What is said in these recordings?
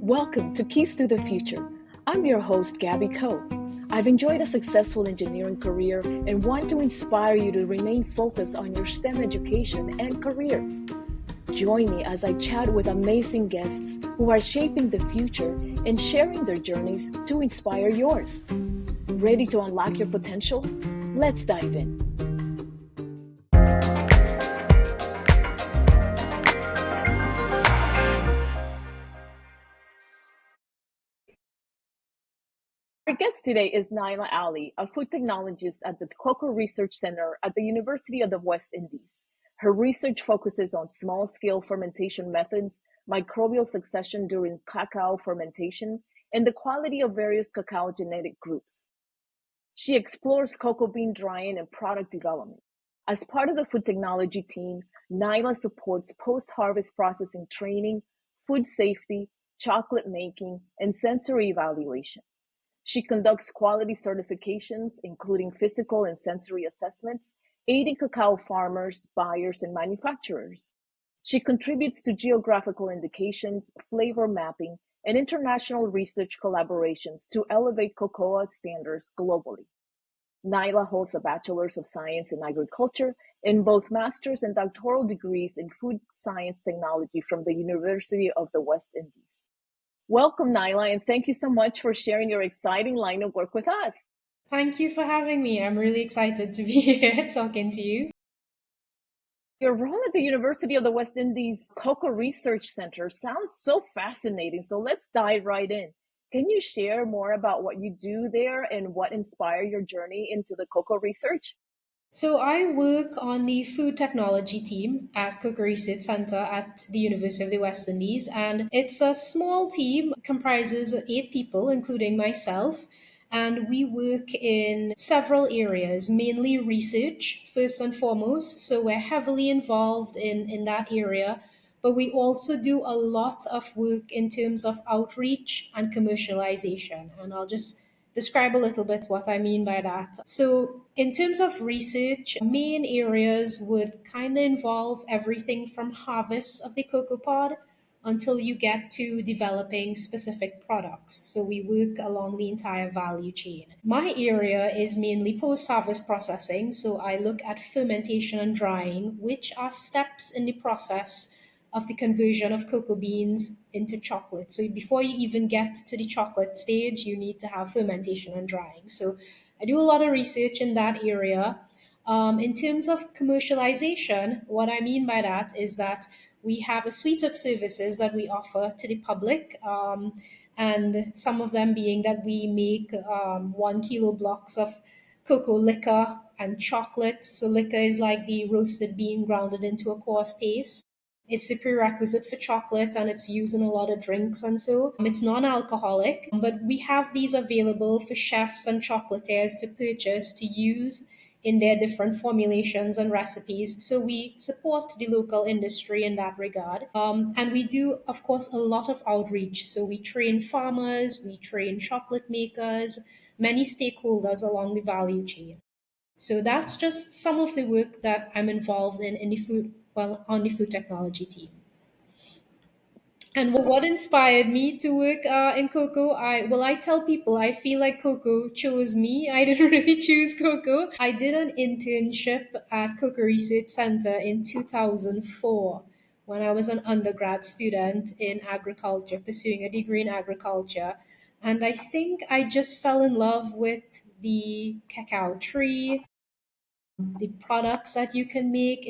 Welcome to Keys to the Future. I'm your host, Gabby Coe. I've enjoyed a successful engineering career and want to inspire you to remain focused on your STEM education and career. Join me as I chat with amazing guests who are shaping the future and sharing their journeys to inspire yours. Ready to unlock your potential? Let's dive in. Our guest today is Naailah Ali, a food technologist at the Cocoa Research Center at the University of the West Indies. Her research focuses on small-scale fermentation methods, microbial succession during cacao fermentation, and the quality of various cacao genetic groups. She explores cocoa bean drying and product development. As part of the food technology team, Naailah supports post-harvest processing training, food safety, chocolate making, and sensory evaluation. She conducts quality certifications, including physical and sensory assessments, aiding cacao farmers, buyers, and manufacturers. She contributes to geographical indications, flavor mapping, and international research collaborations to elevate cocoa standards globally. Naailah holds a Bachelor's of Science in Agriculture and both master's and doctoral degrees in food science technology from the University of the West Indies. Welcome, Naailah, and thank you so much for sharing your exciting line of work with us. Thank you for having me. I'm really excited to be here talking to you. Your role at the University of the West Indies Cocoa Research Center sounds so fascinating, so let's dive right in. Can you share more about what you do there and what inspired your journey into the cocoa research? So, I work on the food technology team at Cook Research Center at the University of the West Indies, and it's a small team, comprises 8 people, including myself. And we work in several areas, mainly research, first and foremost. So, we're heavily involved in that area, but we also do a lot of work in terms of outreach and commercialization. And I'll just describe a little bit what I mean by that. So, in terms of research, main areas would kind of involve everything from harvest of the cocoa pod until you get to developing specific products. So, we work along the entire value chain. My area is mainly post harvest processing. So, I look at fermentation and drying, which are steps in the process of the conversion of cocoa beans into chocolate. So before you even get to the chocolate stage, you need to have fermentation and drying. So I do a lot of research in that area. In terms of commercialization, what I mean by that is that we have a suite of services that we offer to the public. And some of them being that we make 1 kilo blocks of cocoa liquor and chocolate. So liquor is like the roasted bean grounded into a coarse paste. It's a prerequisite for chocolate and it's used in a lot of drinks and so. It's non alcoholic, but we have these available for chefs and chocolatiers to purchase to use in their different formulations and recipes. So we support the local industry in that regard. And we do, of course, a lot of outreach. So we train farmers, we train chocolate makers, many stakeholders along the value chain. So that's just some of the work that I'm involved in the food, well, on the food technology team. And what inspired me to work in cocoa? I tell people I feel like cocoa chose me. I didn't really choose cocoa. I did an internship at Cocoa Research Center in 2004 when I was an undergrad student in agriculture, pursuing a degree in agriculture. And I think I just fell in love with the cacao tree, the products that you can make.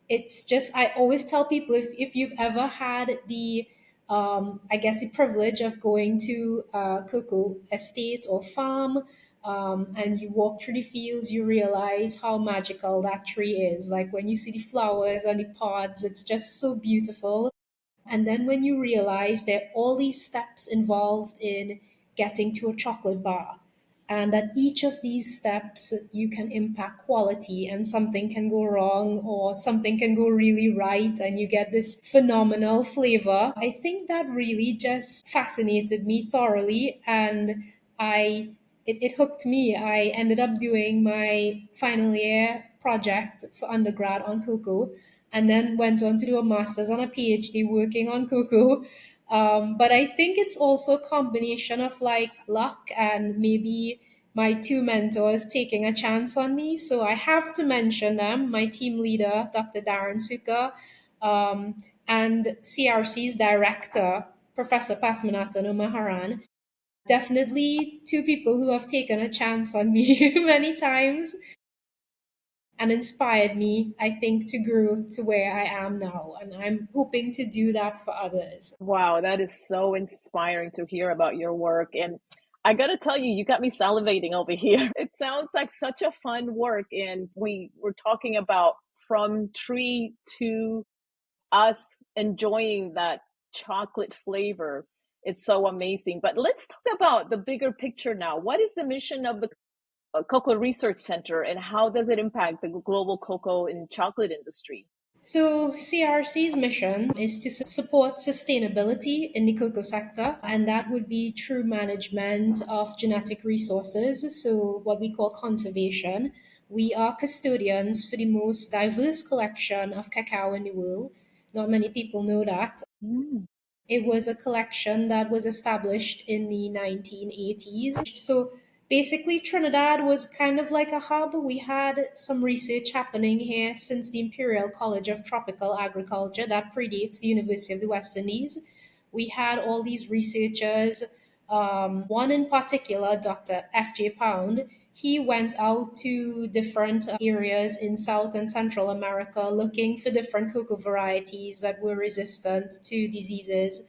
It's just, I always tell people, if you've ever had the I guess the privilege of going to a cocoa estate or farm, and you walk through the fields, you realize how magical that tree is. Like when you see the flowers and the pods, it's just so beautiful. And then when you realize there are all these steps involved in getting to a chocolate bar, and that each of these steps you can impact quality, and something can go wrong or something can go really right, and you get this phenomenal flavor. I think that really just fascinated me thoroughly, and I it hooked me. I ended up doing my final year project for undergrad on cocoa and then went on to do a master's and a PhD working on cocoa. But I think it's also a combination of like luck and maybe my two mentors taking a chance on me. So I have to mention them, my team leader, Dr. Darren Suka, and CRC's director, Professor Pathmanathan Maharan. Definitely two people who have taken a chance on me many times and inspired me, I think, to grow to where I am now. And I'm hoping to do that for others. Wow, that is so inspiring to hear about your work. And I gotta tell you, you got me salivating over here. It sounds like such a fun work. And we were talking about from tree to us enjoying that chocolate flavor. It's so amazing. But let's talk about the bigger picture now. What is the mission of the Cocoa Research Center and how does it impact the global cocoa and chocolate industry? So, CRC's mission is to support sustainability in the cocoa sector, and that would be through management of genetic resources, so what we call conservation. We are custodians for the most diverse collection of cacao in the world. Not many people know that. Mm. It was a collection that was established in the 1980s. So basically, Trinidad was kind of like a hub. We had some research happening here since the Imperial College of Tropical Agriculture that predates the University of the West Indies. We had all these researchers, one in particular, Dr. F.J. Pound. He went out to different areas in South and Central America looking for different cocoa varieties that were resistant to diseases,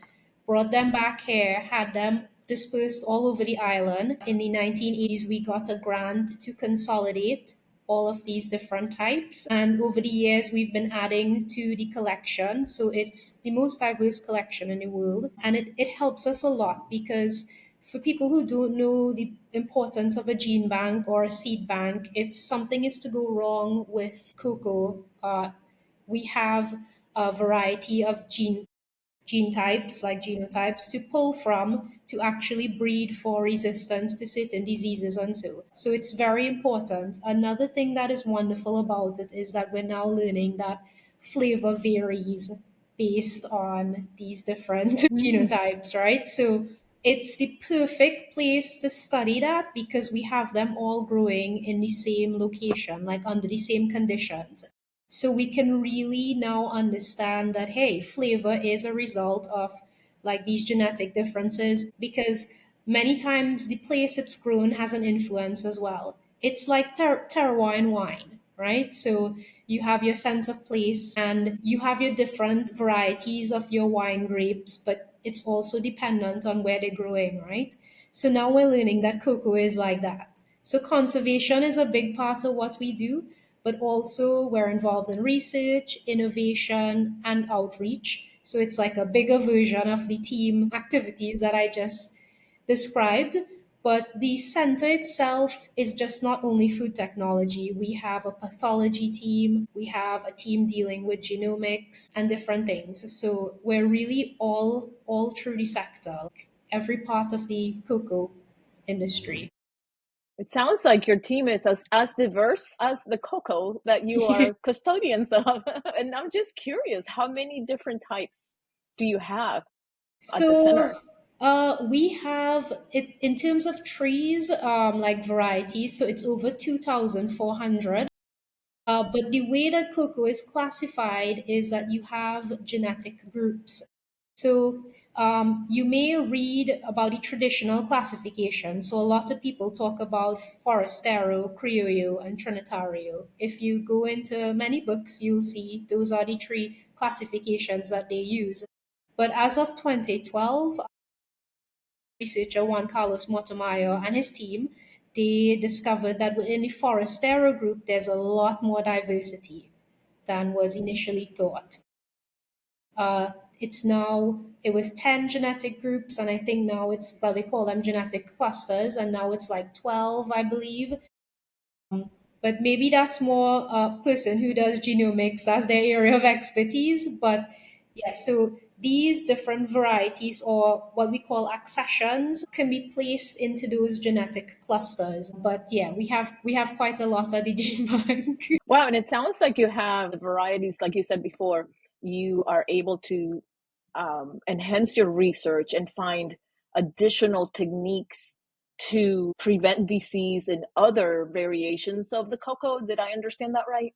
brought them back here, had them dispersed all over the island. In the 1980s, we got a grant to consolidate all of these different types. And over the years, we've been adding to the collection. So it's the most diverse collection in the world. And it helps us a lot because for people who don't know the importance of a gene bank or a seed bank, if something is to go wrong with cocoa, we have a variety of gene types, like genotypes, to pull from to actually breed for resistance to certain diseases and so. So it's very important. Another thing that is wonderful about it is that we're now learning that flavor varies based on these different Mm. genotypes, right? So it's the perfect place to study that because we have them all growing in the same location, like under the same conditions. So we can really now understand that, hey, flavor is a result of like these genetic differences because many times the place it's grown has an influence as well. It's like terroir in wine, right? So you have your sense of place and you have your different varieties of your wine grapes, but it's also dependent on where they're growing, right? So now we're learning that cocoa is like that. So conservation is a big part of what we do, but also we're involved in research, innovation, and outreach. So it's like a bigger version of the team activities that I just described. But the center itself is just not only food technology. We have a pathology team, we have a team dealing with genomics and different things. So we're really all through the sector, like every part of the cocoa industry. It sounds like your team is as diverse as the cocoa that you are custodians of. And I'm just curious, how many different types do you have at the So center? we have it in terms of trees, like varieties. So it's over 2,400. But the way that cocoa is classified is that you have genetic groups. So you may read about the traditional classification. So a lot of people talk about Forastero, Criollo, and Trinitario. If you go into many books, you'll see those are the three classifications that they use. But as of 2012, researcher Juan Carlos Montemayor and his team, they discovered that within the Forastero group, there's a lot more diversity than was initially thought. It's now, it was 10 genetic groups, and I think now it's, well, they call them genetic clusters, and now it's like 12, I believe. But maybe that's more a person who does genomics, that's their area of expertise. But yeah, so these different varieties or what we call accessions can be placed into those genetic clusters. But yeah, we have quite a lot at the gene bank. Wow, and it sounds like you have the varieties, like you said before, you are able to enhance your research and find additional techniques to prevent disease and other variations of the cocoa. Did I understand that right?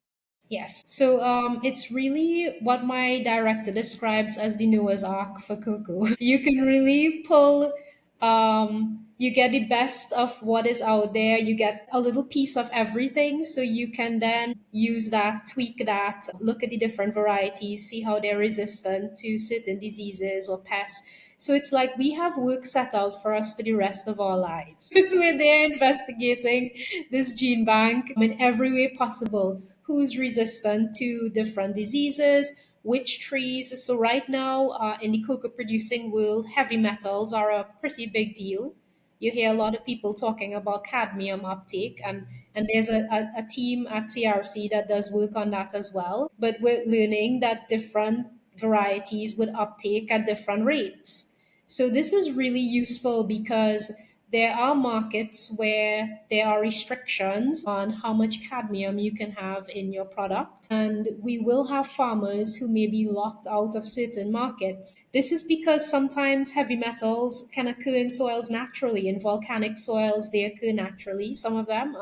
Yes. So it's really what my director describes as the Noah's Ark for cocoa. You can really pull, you get the best of what is out there. You get a little piece of everything. So you can then use that, tweak that, look at the different varieties, see how they're resistant to certain diseases or pests. So it's like we have work set out for us for the rest of our lives. It's we're there investigating this gene bank in every way possible. Who's resistant to different diseases? Which trees? So right now, in the cocoa producing world, heavy metals are a pretty big deal. You hear a lot of people talking about cadmium uptake, and there's a team at CRC that does work on that as well. But we're learning that different varieties would uptake at different rates. So this is really useful because there are markets where there are restrictions on how much cadmium you can have in your product. And we will have farmers who may be locked out of certain markets. This is because sometimes heavy metals can occur in soils naturally. In volcanic soils, they occur naturally, some of them.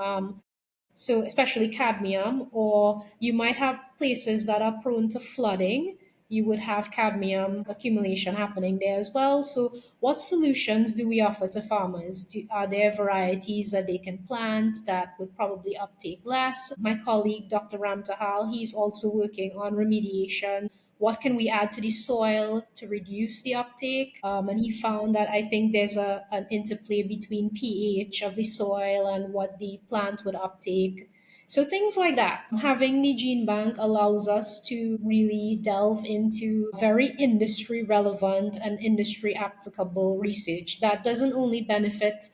So especially cadmium, or you might have places that are prone to flooding. You would have cadmium accumulation happening there as well. So what solutions do we offer to farmers? Are there varieties that they can plant that would probably uptake less? My colleague Dr. Ramtahal, he's also working on remediation. What can we add to the soil to reduce the uptake? And he found that I think there's an interplay between pH of the soil and what the plant would uptake. So things like that. Having the gene bank allows us to really delve into very industry relevant and industry applicable research that doesn't only benefit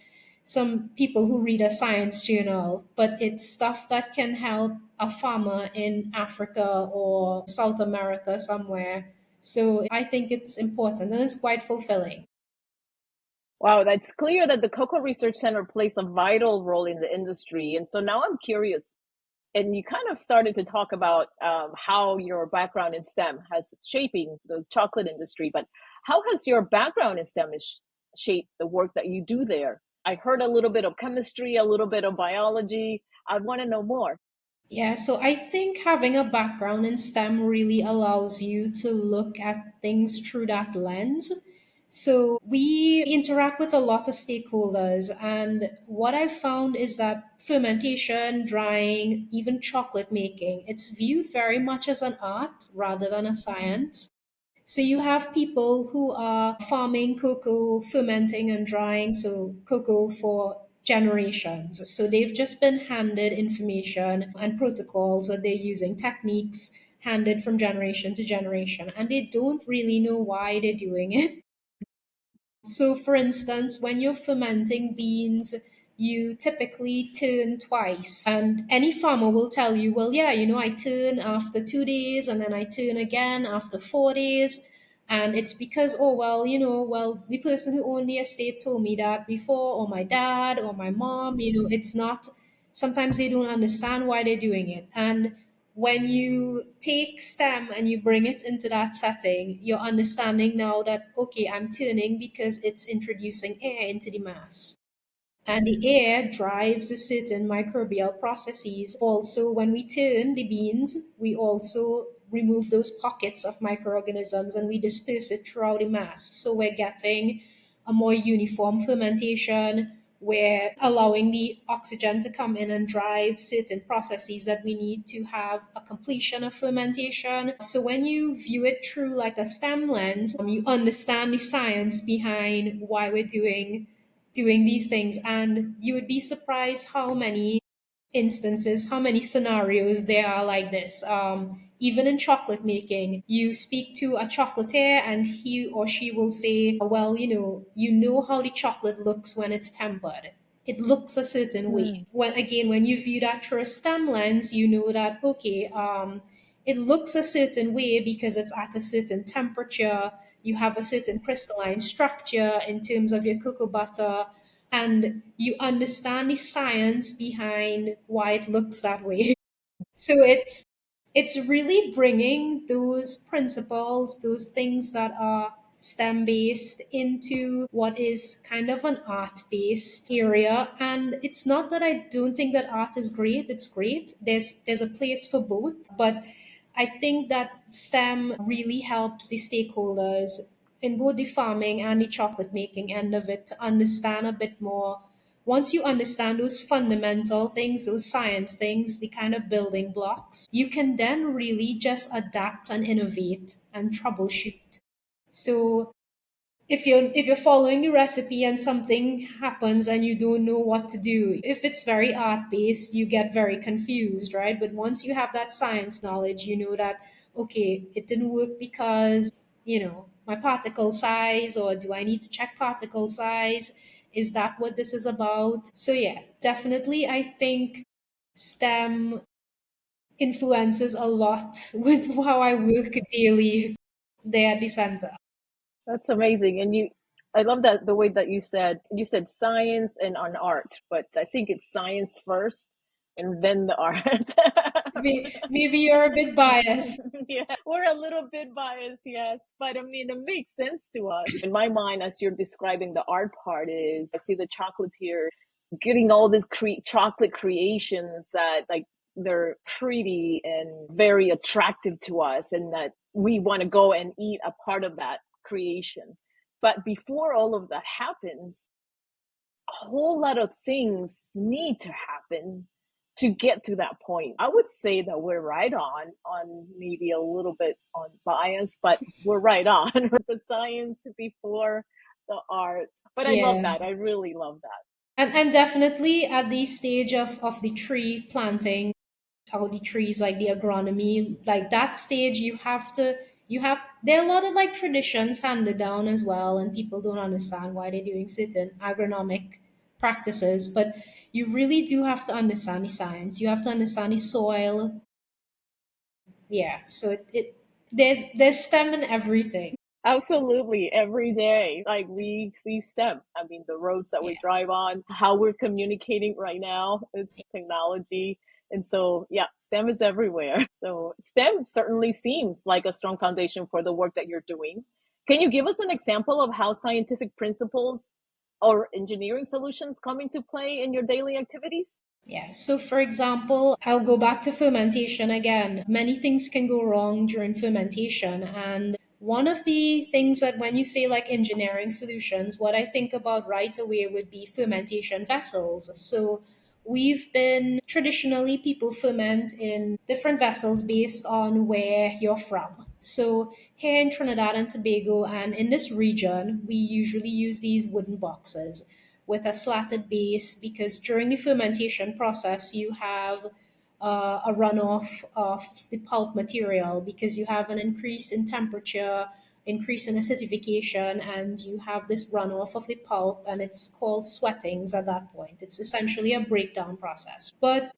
some people who read a science journal, but it's stuff that can help a farmer in Africa or South America somewhere. So I think it's important and it's quite fulfilling. Wow, that's clear that the Cocoa Research Center plays a vital role in the industry. And so now I'm curious, and you kind of started to talk about how your background in STEM has shaping the chocolate industry, but how has your background in STEM shaped the work that you do there? I heard a little bit of chemistry, a little bit of biology. I want to know more. Yeah, so I think having a background in STEM really allows you to look at things through that lens. So we interact with a lot of stakeholders, and what I've found is that fermentation, drying, even chocolate making, it's viewed very much as an art rather than a science. So you have people who are farming cocoa, fermenting and drying, so cocoa for generations. So they've just been handed information and protocols that they're using, techniques handed from generation to generation, and they don't really know why they're doing it. So, for instance, when you're fermenting beans, you typically turn twice. And any farmer will tell you, well, yeah, I turn after 2 days and then I turn again after 4 days. And it's because, oh, well, the person who owned the estate told me that before, or my dad, or my mom, it's not, sometimes they don't understand why they're doing it. And when you take STEM and you bring it into that setting, you're understanding now that, okay, I'm turning because it's introducing air into the mass. And the air drives a certain microbial processes. Also, when we turn the beans, we also remove those pockets of microorganisms and we disperse it throughout the mass. So we're getting a more uniform fermentation. We're allowing the oxygen to come in and drive certain processes that we need to have a completion of fermentation. So when you view it through like a STEM lens, you understand the science behind why we're doing these things, and you would be surprised how many instances, how many scenarios there are like this. Even in chocolate making, you speak to a chocolatier and he or she will say, well, you know how the chocolate looks when it's tempered. It looks a certain way. Hmm. When you view that through a STEM lens, you know that, okay, it looks a certain way because it's at a certain temperature. You have a certain crystalline structure in terms of your cocoa butter, and you understand the science behind why it looks that way. So it's really bringing those principles, those things that are STEM based into what is kind of an art based area. And it's not that I don't think that art is great, it's great. There's a place for both, but I think that STEM really helps the stakeholders in both the farming and the chocolate making end of it to understand a bit more. Once you understand those fundamental things, those science things, the kind of building blocks, you can then really just adapt and innovate and troubleshoot. So if you're following the recipe and something happens and you don't know what to do, if it's very art based, you get very confused, right? But once you have that science knowledge, you know that, okay, it didn't work because, my particle size, or do I need to check particle size? Is that what this is about? So yeah, definitely I think STEM influences a lot with how I work daily there at the center. That's amazing. And I love that the way that you said science and on art, but I think it's science first and then the art. Maybe you're a bit biased. Yeah, we're a little bit biased, yes, but I mean, it makes sense to us. In my mind, as you're describing the art part, is I see the chocolatier getting all these chocolate creations that like they're pretty and very attractive to us, and that we want to go and eat a part of that creation. But before all of that happens, a whole lot of things need to happen to get to that point. I would say that we're right on maybe a little bit on bias, but we're right on the science before the art. But I love Yeah. that. I really love that. And definitely at the stage of the tree planting, how the trees, like the agronomy, like that stage, there are a lot of like traditions handed down as well, and people don't understand why they're doing certain agronomic practices. But you really do have to understand the science. You have to understand the soil. Yeah. So there's STEM in everything. Absolutely, every day. Like we see STEM. I mean, the roads that we Yeah. drive on, how we're communicating right now, it's technology. And so, yeah, STEM is everywhere. So, STEM certainly seems like a strong foundation for the work that you're doing. Can you give us an example of how scientific principles or engineering solutions come into play in your daily activities? Yeah. So, for example, I'll go back to fermentation again. Many things can go wrong during fermentation. And one of the things that when you say like engineering solutions, what I think about right away would be fermentation vessels. So, we've been traditionally, people ferment in different vessels based on where you're from. So, here in Trinidad and Tobago and in this region, we usually use these wooden boxes with a slatted base because during the fermentation process, you have a runoff of the pulp material because you have an increase in temperature, increase in acidification, and you have this runoff of the pulp, and it's called sweatings at that point. It's essentially a breakdown process. But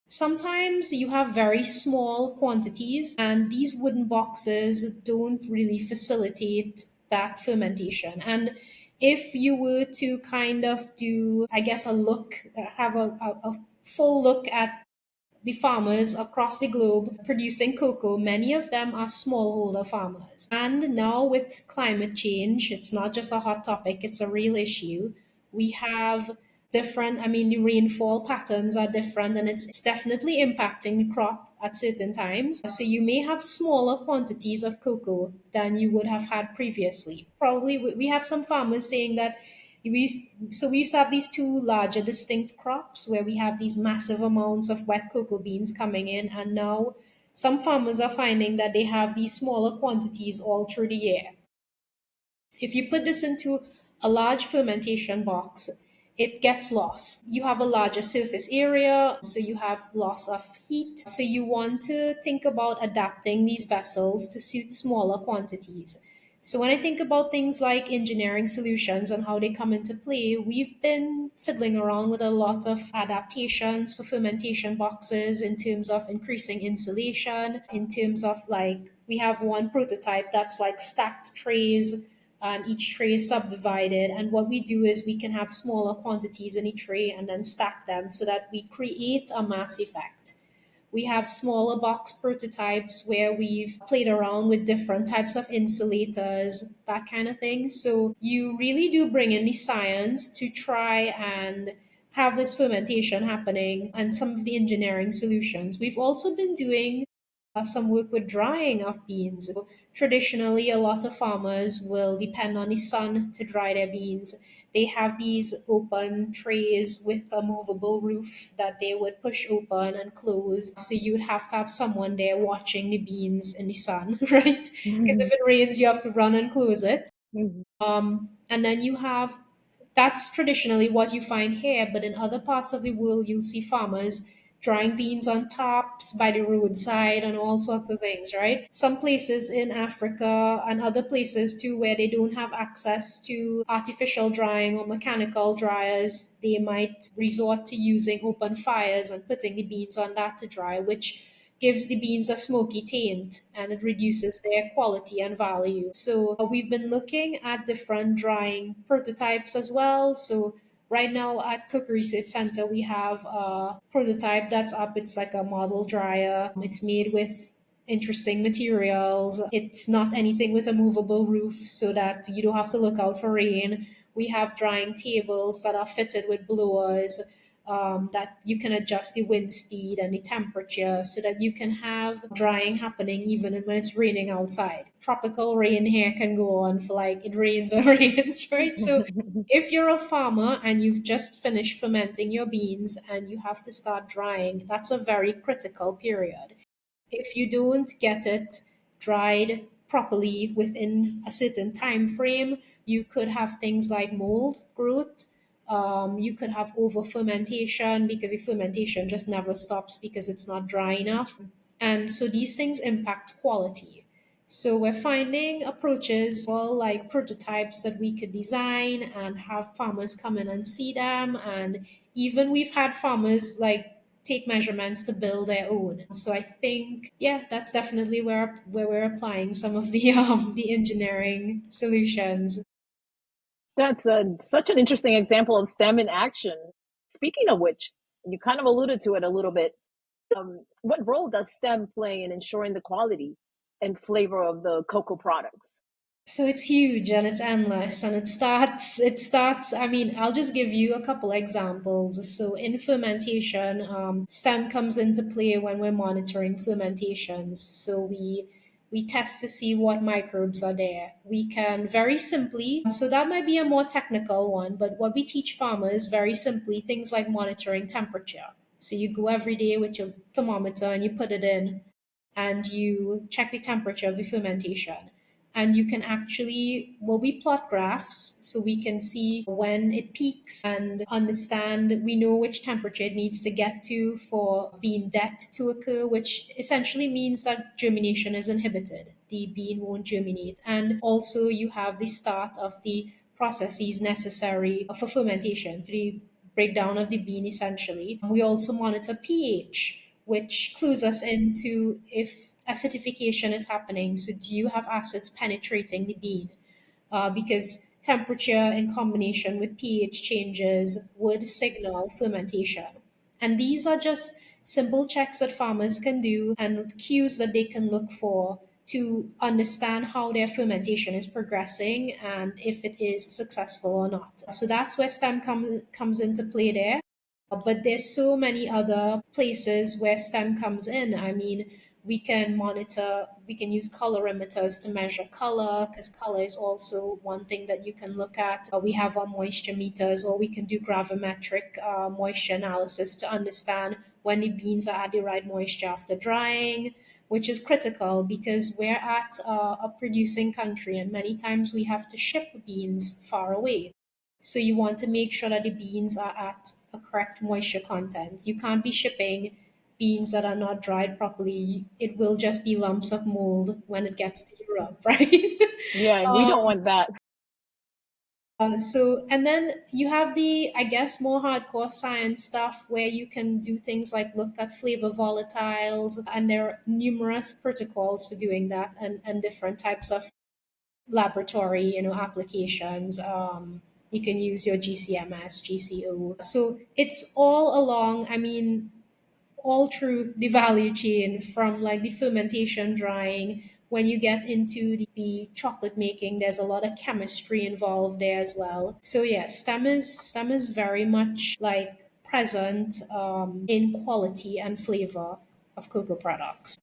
sometimes you have very small quantities, and these wooden boxes don't really facilitate that fermentation. And if you were to kind of do, I guess, have a full look at the farmers across the globe producing cocoa, many of them are smallholder farmers. And now, with climate change, it's not just a hot topic, it's a real issue. We have I mean, the rainfall patterns are different, and it's definitely impacting the crop at certain times. So, you may have smaller quantities of cocoa than you would have had previously. Probably, we have some farmers saying that we used to have these two larger distinct crops where we have these massive amounts of wet cocoa beans coming in, and now some farmers are finding that they have these smaller quantities all through the year. If you put this into a large fermentation box, it gets lost. You have a larger surface area, so you have loss of heat. So you want to think about adapting these vessels to suit smaller quantities. So when I think about things like engineering solutions and how they come into play, we've been fiddling around with a lot of adaptations for fermentation boxes in terms of increasing insulation, in terms of like we have one prototype that's like stacked trays, and each tray is subdivided. And what we do is we can have smaller quantities in each tray and then stack them so that we create a mass effect. We have smaller box prototypes where we've played around with different types of insulators, that kind of thing. So you really do bring in the science to try and have this fermentation happening and some of the engineering solutions. We've also been doing some work with drying of beans. Traditionally, a lot of farmers will depend on the sun to dry their beans. They have these open trays with a movable roof that they would push open and close. So you'd have to have someone there watching the beans in the sun, right? Because if it rains, you have to run and close it. And then you have that's traditionally what you find here, but in other parts of the world, you'll see farmers drying beans on tops by the roadside and all sorts of things, right? Some places in Africa and other places too, where they don't have access to artificial drying or mechanical dryers, they might resort to using open fires and putting the beans on that to dry, which gives the beans a smoky taint and it reduces their quality and value. So we've been looking at different drying prototypes as well. So right now at Cook Research Center, we have a prototype that's up. It's like a model dryer. It's made with interesting materials. It's not anything with a movable roof so that you don't have to look out for rain. We have drying tables that are fitted with blowers that you can adjust the wind speed and the temperature so that you can have drying happening even when it's raining outside. Tropical rain here can go on for like it rains or rains, right? So if you're a farmer and you've just finished fermenting your beans and you have to start drying, that's a very critical period. If you don't get it dried properly within a certain time frame, you could have things like mold growth. You could have over fermentation because the fermentation just never stops because it's not dry enough. And so these things impact quality. So we're finding approaches, well, like prototypes that we could design and have farmers come in and see them. And even we've had farmers like take measurements to build their own. So I think, yeah, that's definitely where we're applying some of the the engineering solutions. That's such an interesting example of STEM in action. Speaking of which, you kind of alluded to it a little bit. What role does STEM play in ensuring the quality and flavor of the cocoa products? So it's huge and it's endless and it starts I mean, I'll just give you a couple examples. So in fermentation, STEM comes into play when we're monitoring fermentations. So we test to see what microbes are there. We can very simply, so that might be a more technical one, but what we teach farmers very simply, things like monitoring temperature. So you go every day with your thermometer and you put it in and you check the temperature of the fermentation. And you can actually, well, we plot graphs so we can see when it peaks and understand, we know which temperature it needs to get to for bean death to occur, which essentially means that germination is inhibited. The bean won't germinate. And also, you have the start of the processes necessary for fermentation, for the breakdown of the bean essentially. We also monitor pH, which clues us into if acidification is happening. So, do you have acids penetrating the bean? Because temperature in combination with pH changes would signal fermentation. And these are just simple checks that farmers can do and cues that they can look for to understand how their fermentation is progressing and if it is successful or not. So that's where STEM comes into play there. But there's so many other places where STEM comes in. I mean, we can use colorimeters to measure color because color is also one thing that you can look at. We have our moisture meters, or we can do gravimetric moisture analysis to understand when the beans are at the right moisture after drying, which is critical because we're at a producing country and many times we have to ship beans far away. So you want to make sure that the beans are at a correct moisture content. You can't be shipping beans that are not dried properly. It will just be lumps of mold when it gets to Europe, right? Yeah, and we don't want that. And then you have the, I guess, more hardcore science stuff where you can do things like look at flavor volatiles, and there are numerous protocols for doing that and different types of laboratory, applications. You can use your GCMS, GCO. So it's all along, I mean, all through the value chain from like the fermentation drying. When you get into the chocolate making, there's a lot of chemistry involved there as well. So yeah, STEM is very much like present in quality and flavor of cocoa products.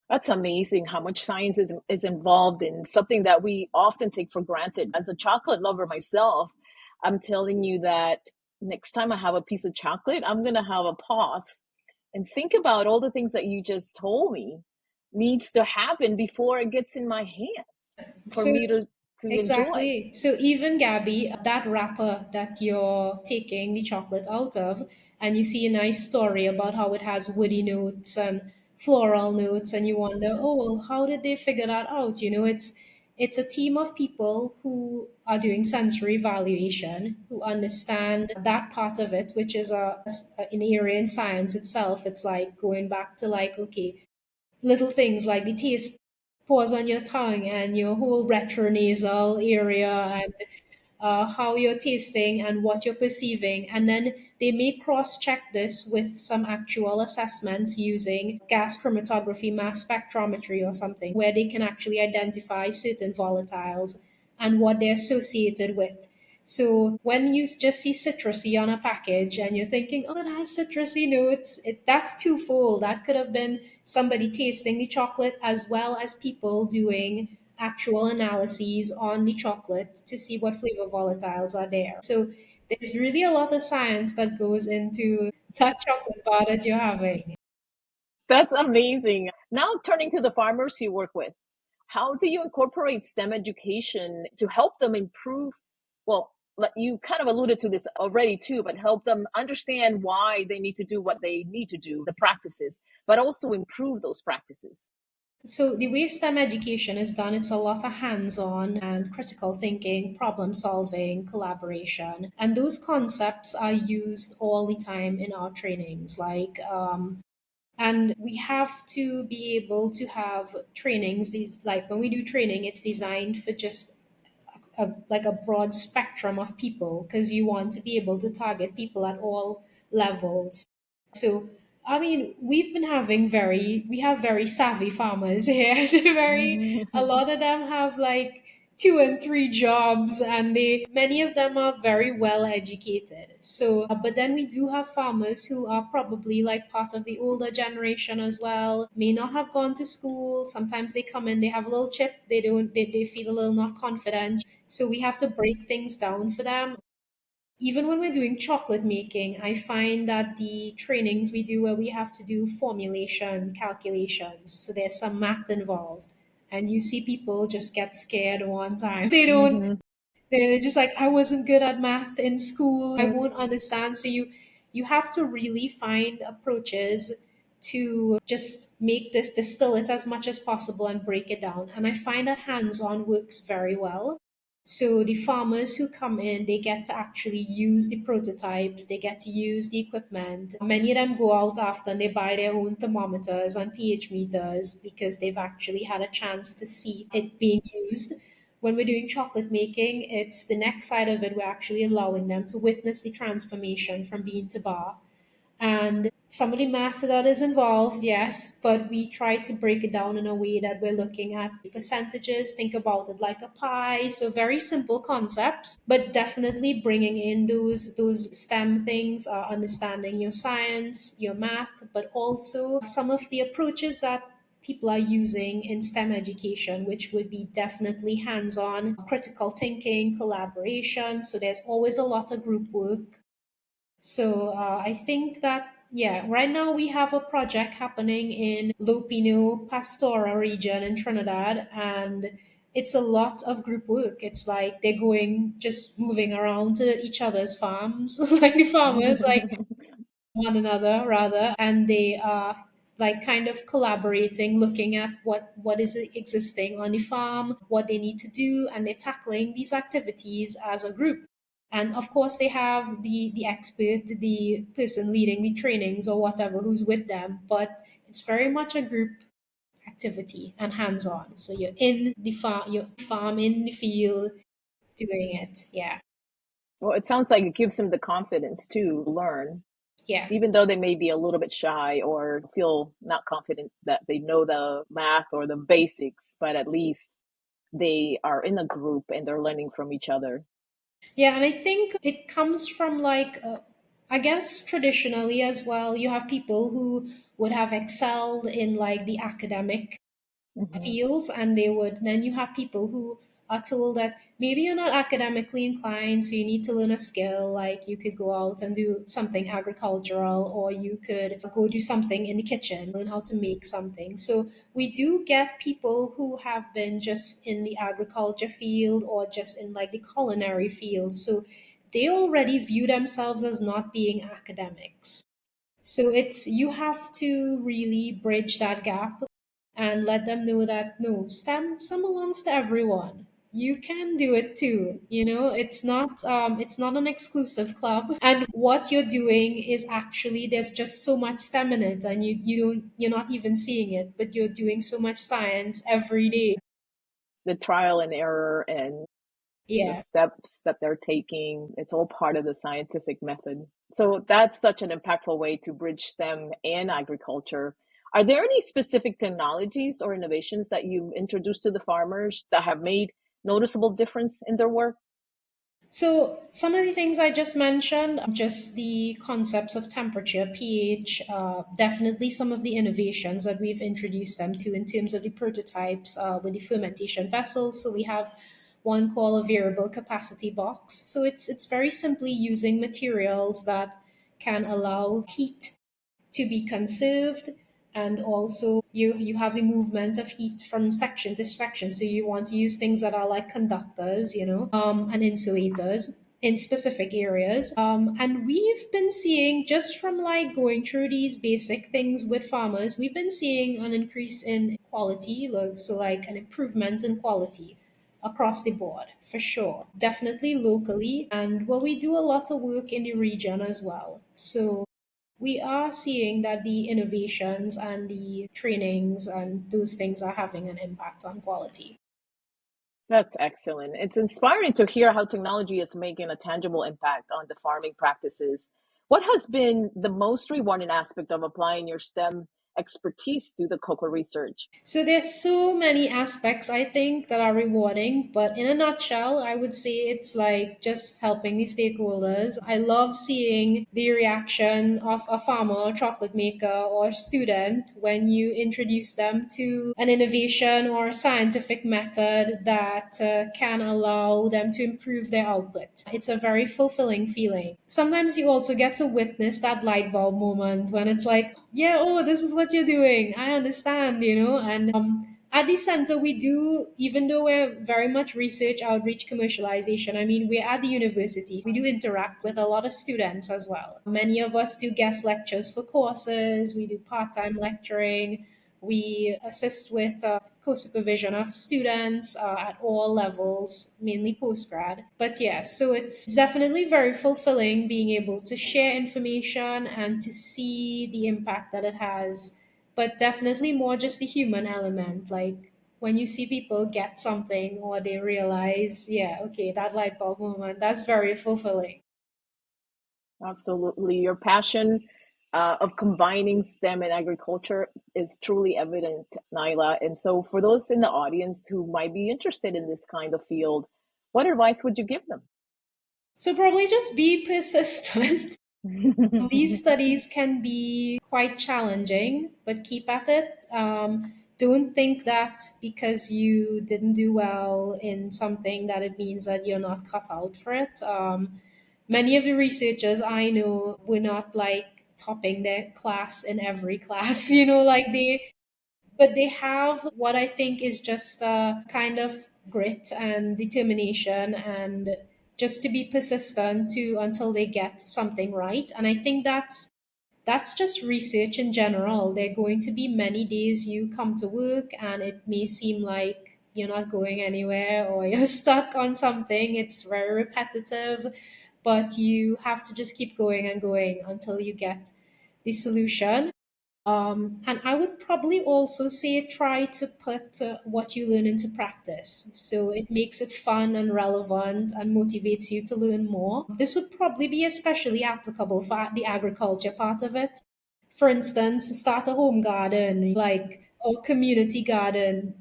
That's amazing how much science is involved in something that we often take for granted. As a chocolate lover myself, I'm telling you that next time I have a piece of chocolate, I'm going to have a pause and think about all the things that you just told me needs to happen before it gets in my hands for So me to enjoy. exactly. So even Gabby, that wrapper that you're taking the chocolate out of, and you see a nice story about how it has woody notes and floral notes, and you wonder, oh well, how did they figure that out? It's a team of people who are doing sensory evaluation, who understand that part of it, which is an area in science itself. It's like going back to like, okay, little things like the taste pause on your tongue and your whole retronasal area and how you're tasting and what you're perceiving. And then they may cross check this with some actual assessments using gas chromatography, mass spectrometry, or something, where they can actually identify certain volatiles and what they're associated with. So when you just see citrusy on a package and you're thinking, oh, it has citrusy notes, that's twofold. That could have been somebody tasting the chocolate as well as people doing actual analyses on the chocolate to see what flavor volatiles are there. So there's really a lot of science that goes into that chocolate bar that you're having. That's amazing. Now, turning to the farmers you work with, how do you incorporate STEM education to help them improve? Well, you kind of alluded to this already too, but help them understand why they need to do what they need to do, the practices, but also improve those practices. So the way STEM education is done, it's a lot of hands-on and critical thinking, problem solving, collaboration. And those concepts are used all the time in our trainings. And we have to be able to have trainings. These like when we do training, it's designed for just like a broad spectrum of people because you want to be able to target people at all levels. So, I mean, we have very savvy farmers here. They're a lot of them have like two and three jobs and many of them are very well educated. So, but then we do have farmers who are probably like part of the older generation as well, may not have gone to school. Sometimes they come in, they have a little chip, they feel a little not confident. So we have to break things down for them. Even when we're doing chocolate making, I find that the trainings we do where we have to do formulation calculations, so there's some math involved, and you see people just get scared one time. They're just like, I wasn't good at math in school. I won't understand. So you have to really find approaches to just make this distill it as much as possible and break it down. And I find that hands-on works very well. So the farmers who come in, they get to actually use the prototypes, they get to use the equipment. Many of them go out after and they buy their own thermometers and pH meters because they've actually had a chance to see it being used. When we're doing chocolate making, it's the next side of it. We're actually allowing them to witness the transformation from bean to bar. And some of the math that is involved, yes, but we try to break it down in a way that we're looking at percentages, think about it like a pie. So very simple concepts, but definitely bringing in those STEM things, understanding your science, your math, but also some of the approaches that people are using in STEM education, which would be definitely hands on, critical thinking, collaboration. So there's always a lot of group work. So I think that, yeah, right now we have a project happening in Lupino Pastora region in Trinidad, and it's a lot of group work. It's like they're going, just moving around to each other's farms, like the farmers, like one another rather, and they are like kind of collaborating, looking at what is existing on the farm, what they need to do, and they're tackling these activities as a group. And of course they have the expert, the person leading the trainings or whatever who's with them, but it's very much a group activity and hands-on. So you're in the farm, you're farm in the field doing it. Yeah. Well, it sounds like it gives them the confidence to learn. Yeah. even though they may be a little bit shy or feel not confident that they know the math or the basics, but at least they are in a group and they're learning from each other. Yeah, and I think it comes from I guess traditionally as well, you have people who would have excelled in like the academic Hmm. fields, and they would then you have people who are told that maybe you're not academically inclined, so you need to learn a skill, like you could go out and do something agricultural, or you could go do something in the kitchen, learn how to make something. So we do get people who have been just in the agriculture field or just in like the culinary field, so they already view themselves as not being academics. So it's you have to really bridge that gap and let them know that no, STEM belongs to everyone. You can do it too. You know, it's not an exclusive club. And what you're doing is actually there's just so much STEM in it, and you're not even seeing it, but you're doing so much science every day. The trial and error and the Yeah. steps that they're taking, it's all part of the scientific method. So that's such an impactful way to bridge STEM and agriculture. Are there any specific technologies or innovations that you've introduced to the farmers that have made noticeable difference in their work? So, some of the things I just mentioned, just the concepts of temperature, pH, definitely some of the innovations that we've introduced them to in terms of the prototypes with the fermentation vessels. So, we have one called a variable capacity box. So, it's very simply using materials that can allow heat to be conserved, and also you have the movement of heat from section to section, so you want to use things that are like conductors, and insulators in specific areas, and we've been seeing just from like going through these basic things with farmers, we've been seeing an increase in quality, so like an improvement in quality across the board for sure, definitely locally, and well, we do a lot of work in the region as well. So we are seeing that the innovations and the trainings and those things are having an impact on quality. That's excellent. It's inspiring to hear how technology is making a tangible impact on the farming practices. What has been the most rewarding aspect of applying your STEM expertise to the cocoa research? So there's so many aspects I think that are rewarding, but in a nutshell, I would say it's like just helping the stakeholders. I love seeing the reaction of a farmer, chocolate maker, or student when you introduce them to an innovation or a scientific method that can allow them to improve their output. It's a very fulfilling feeling. Sometimes you also get to witness that light bulb moment when it's like, yeah, oh, this is what you're doing. I understand, And at the center, we do, even though we're very much research, outreach, commercialization, I mean, we're at the university. We do interact with a lot of students as well. Many of us do guest lectures for courses, we do part time lecturing. We assist with co supervision of students at all levels, mainly postgrad. But yeah, so it's definitely very fulfilling being able to share information and to see the impact that it has. But definitely more just the human element. Like when you see people get something or they realize, yeah, okay, that light bulb moment, that's very fulfilling. Absolutely. Your passion of combining STEM and agriculture is truly evident, Naila. And so, for those in the audience who might be interested in this kind of field, what advice would you give them? So probably just be persistent. These studies can be quite challenging, but keep at it. Don't think that because you didn't do well in something that it means that you're not cut out for it. Many of the researchers I know were not like topping their class in every class, like but they have what I think is just a kind of grit and determination and just to be persistent to until they get something right. And I think that's just research in general. There are going to be many days you come to work and it may seem like you're not going anywhere or you're stuck on something. It's very repetitive, but you have to just keep going and going until you get the solution. And I would probably also say try to put what you learn into practice. So it makes it fun and relevant and motivates you to learn more. This would probably be especially applicable for the agriculture part of it. For instance, start a home garden, like or community garden.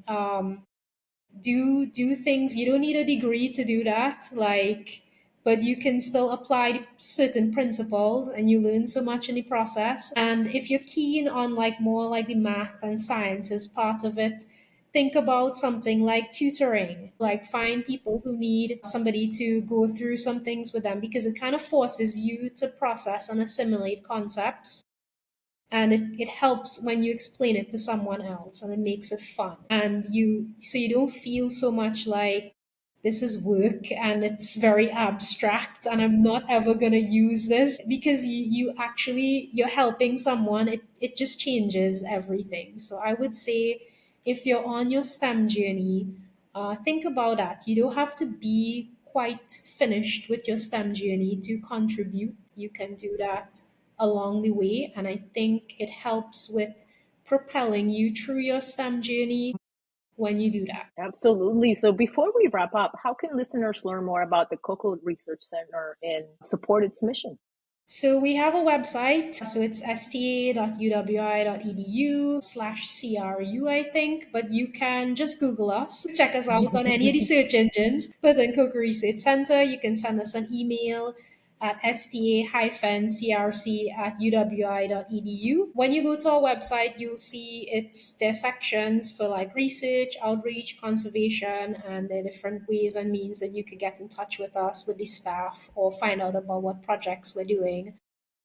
Do things you don't need a degree to do that, like, but you can still apply certain principles and you learn so much in the process. And if you're keen on like more like the math and sciences part of it, think about something like tutoring, like find people who need somebody to go through some things with them, because it kind of forces you to process and assimilate concepts, and it helps when you explain it to someone else, and it makes it fun, and you don't feel so much like this is work and it's very abstract and I'm not ever going to use this, because you actually you're helping someone. It just changes everything. So I would say if you're on your STEM journey, think about that. You don't have to be quite finished with your STEM journey to contribute. You can do that along the way. And I think it helps with propelling you through your STEM journey when you do that. Absolutely. So before we wrap up, how can listeners learn more about the Cocoa Research Center and support its mission? So we have a website. So it's sta.uwi.edu/CRU, I think. But you can just Google us, check us out on any of the search engines. Put in Cocoa Research Center. You can send us an email at sta-crc@uwi.edu. When you go to our website, you'll see there's sections for like research, outreach, conservation, and the different ways and means that you could get in touch with us, with the staff, or find out about what projects we're doing,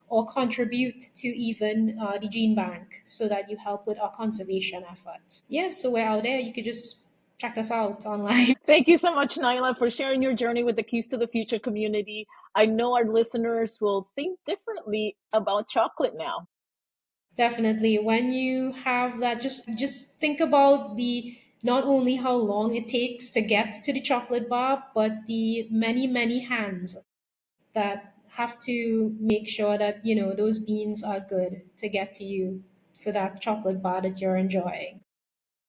or contribute to even the gene bank so that you help with our conservation efforts. Yeah, so we're out there. You could just check us out online. Thank you so much, Naila, for sharing your journey with the Keys to the Future community. I know our listeners will think differently about chocolate now. Definitely. When you have that, just think about the not only how long it takes to get to the chocolate bar, but the many hands that have to make sure that those beans are good to get to you for that chocolate bar that you're enjoying.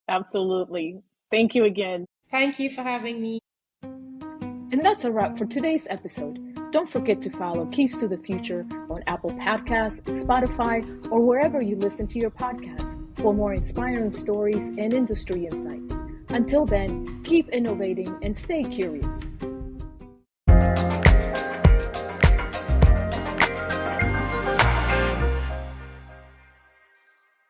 Absolutely. Thank you again. Thank you for having me. And that's a wrap for today's episode. Don't forget to follow Keys to the Future on Apple Podcasts, Spotify, or wherever you listen to your podcasts for more inspiring stories and industry insights. Until then, keep innovating and stay curious.